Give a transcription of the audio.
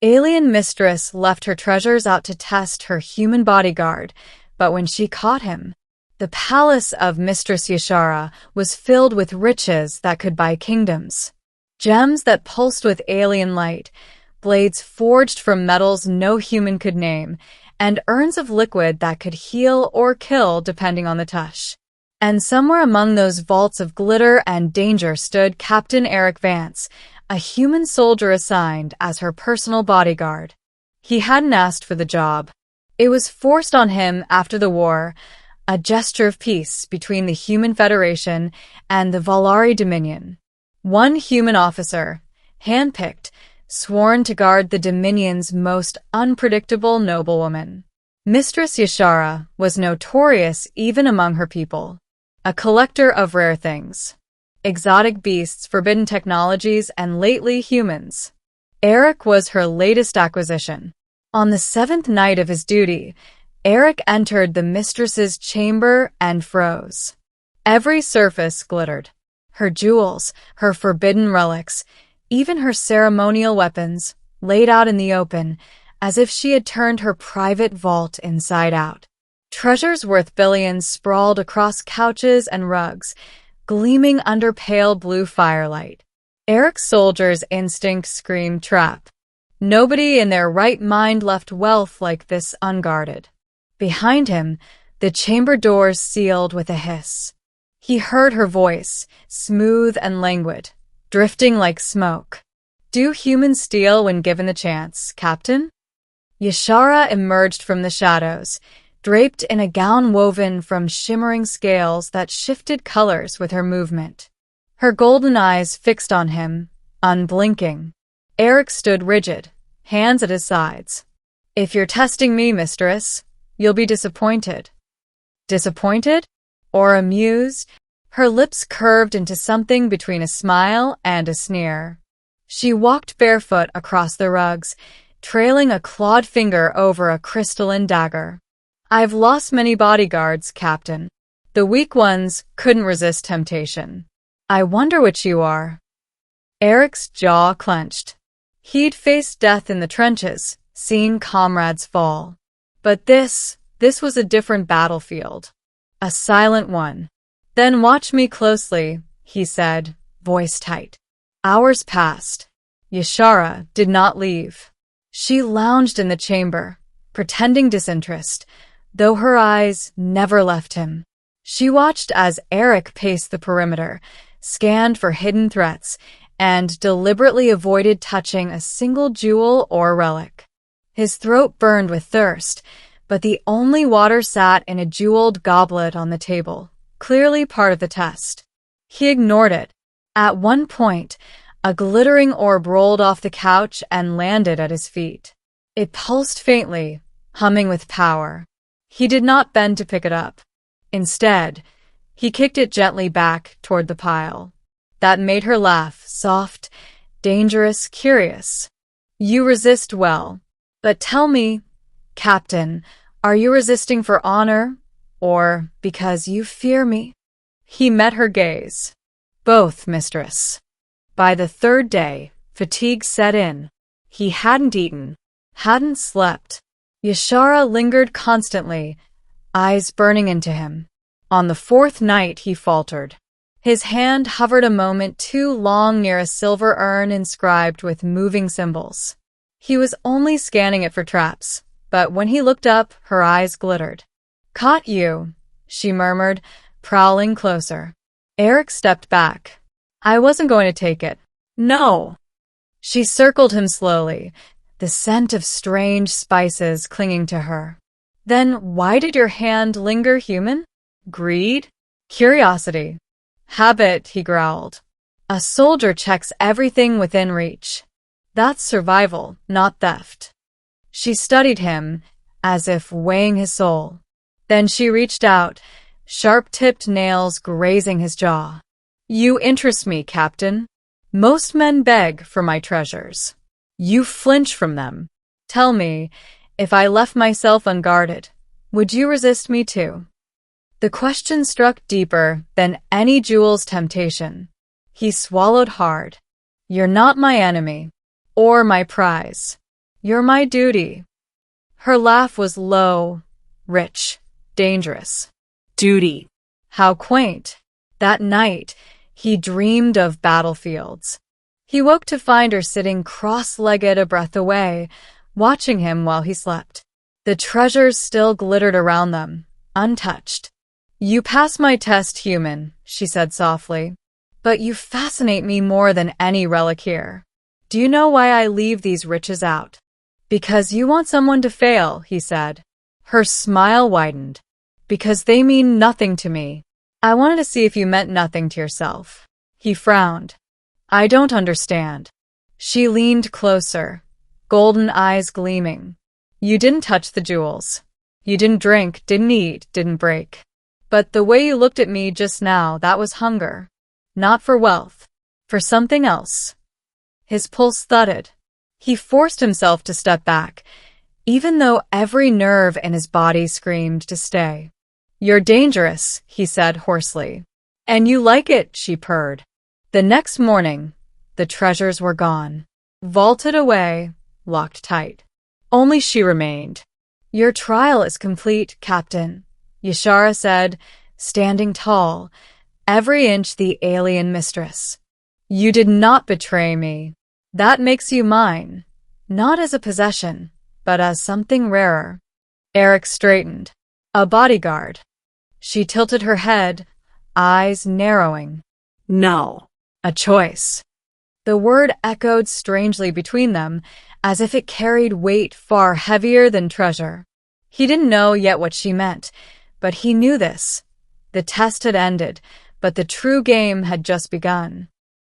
Alien Mistress left her treasures out to test her human bodyguard, but when she caught him, the palace of Mistress Yashara was filled with riches that could buy kingdoms. Gems that pulsed with alien light, blades forged from metals no human could name, and urns of liquid that could heal or kill depending on the touch. And somewhere among those vaults of glitter and danger stood Captain Eric Vance, a human soldier assigned as her personal bodyguard. He hadn't asked for the job. It was forced on him after the war, a gesture of peace between the Human Federation and the Valari Dominion. One human officer, handpicked, sworn to guard the Dominion's most unpredictable noblewoman. Mistress Yashara was notorious even among her people, a collector of rare things, exotic beasts, forbidden technologies, and lately humans. Eric was her latest acquisition. On the 7th night of his duty, Eric entered the mistress's chamber and froze. Every surface glittered. Her jewels, her forbidden relics, even her ceremonial weapons, laid out in the open, as if she had turned her private vault inside out. Treasures worth billions sprawled across couches and rugs, gleaming under pale blue firelight. Eric's soldier's instinct screamed trap. Nobody in their right mind left wealth like this unguarded. Behind him, the chamber doors sealed with a hiss. He heard her voice, smooth and languid, drifting like smoke. "Do humans steal when given the chance, Captain?" Yashara emerged from the shadows, draped in a gown woven from shimmering scales that shifted colors with her movement. Her golden eyes fixed on him, unblinking. Eric stood rigid, hands at his sides. "If you're testing me, Mistress, you'll be disappointed." Disappointed? Or amused? Her lips curved into something between a smile and a sneer. She walked barefoot across the rugs, trailing a clawed finger over a crystalline dagger. "I've lost many bodyguards, Captain. The weak ones couldn't resist temptation. I wonder which you are." Eric's jaw clenched. He'd faced death in the trenches, seen comrades fall. But this was a different battlefield. A silent one. "Then watch me closely," he said, voice tight. Hours passed. Yashara did not leave. She lounged in the chamber, pretending disinterest, though her eyes never left him. She watched as Eric paced the perimeter, scanned for hidden threats, and deliberately avoided touching a single jewel or relic. His throat burned with thirst, but the only water sat in a jeweled goblet on the table, clearly part of the test. He ignored it. At one point, a glittering orb rolled off the couch and landed at his feet. It pulsed faintly, humming with power. He did not bend to pick it up. Instead, he kicked it gently back toward the pile. That made her laugh, soft, dangerous, curious. "You resist well. But tell me, Captain, are you resisting for honor, or because you fear me?" He met her gaze. "Both, Mistress." By the 3rd day, fatigue set in. He hadn't eaten, hadn't slept. Yashara lingered constantly, eyes burning into him. On the 4th night, he faltered. His hand hovered a moment too long near a silver urn inscribed with moving symbols. He was only scanning it for traps, but when he looked up, her eyes glittered. "Caught you," she murmured, prowling closer. Eric stepped back. "I wasn't going to take it." "No." She circled him slowly, the scent of strange spices clinging to her. "Then why did your hand linger, human? Greed? Curiosity?" "Habit," he growled. "A soldier checks everything within reach. That's survival, not theft." She studied him, as if weighing his soul. Then she reached out, sharp-tipped nails grazing his jaw. "You interest me, Captain. Most men beg for my treasures. You flinch from them. Tell me, if I left myself unguarded, would you resist me too?" The question struck deeper than any jewel's temptation. He swallowed hard. "You're not my enemy, or my prize. You're my duty. Her laugh was low, rich, dangerous. Duty. How quaint. That night, he dreamed of battlefields. He woke to find her sitting cross-legged a breath away, watching him while he slept. The treasures still glittered around them, untouched. You pass my test, human, she said softly. But you fascinate me more than any relic here. Do you know why I leave these riches out? Because you want someone to fail, he said. Her smile widened. Because they mean nothing to me. I wanted to see if you meant nothing to yourself. He frowned. I don't understand. She leaned closer, golden eyes gleaming. You didn't touch the jewels. You didn't drink, didn't eat, didn't break. But the way you looked at me just now, that was hunger. Not for wealth. For something else. His pulse thudded. He forced himself to step back, even though every nerve in his body screamed to stay. You're dangerous, he said hoarsely. And you like it, she purred. The next morning, the treasures were gone. Vaulted away, locked tight. Only she remained. Your trial is complete, Captain, Yashara said, standing tall, every inch the alien mistress. You did not betray me. That makes you mine, not as a possession, but as something rarer. Eric straightened. A bodyguard. She tilted her head, eyes narrowing. No. A choice. The word echoed strangely between them, as if it carried weight far heavier than treasure. He didn't know yet what she meant, but he knew this. The test had ended, but the true game had just begun.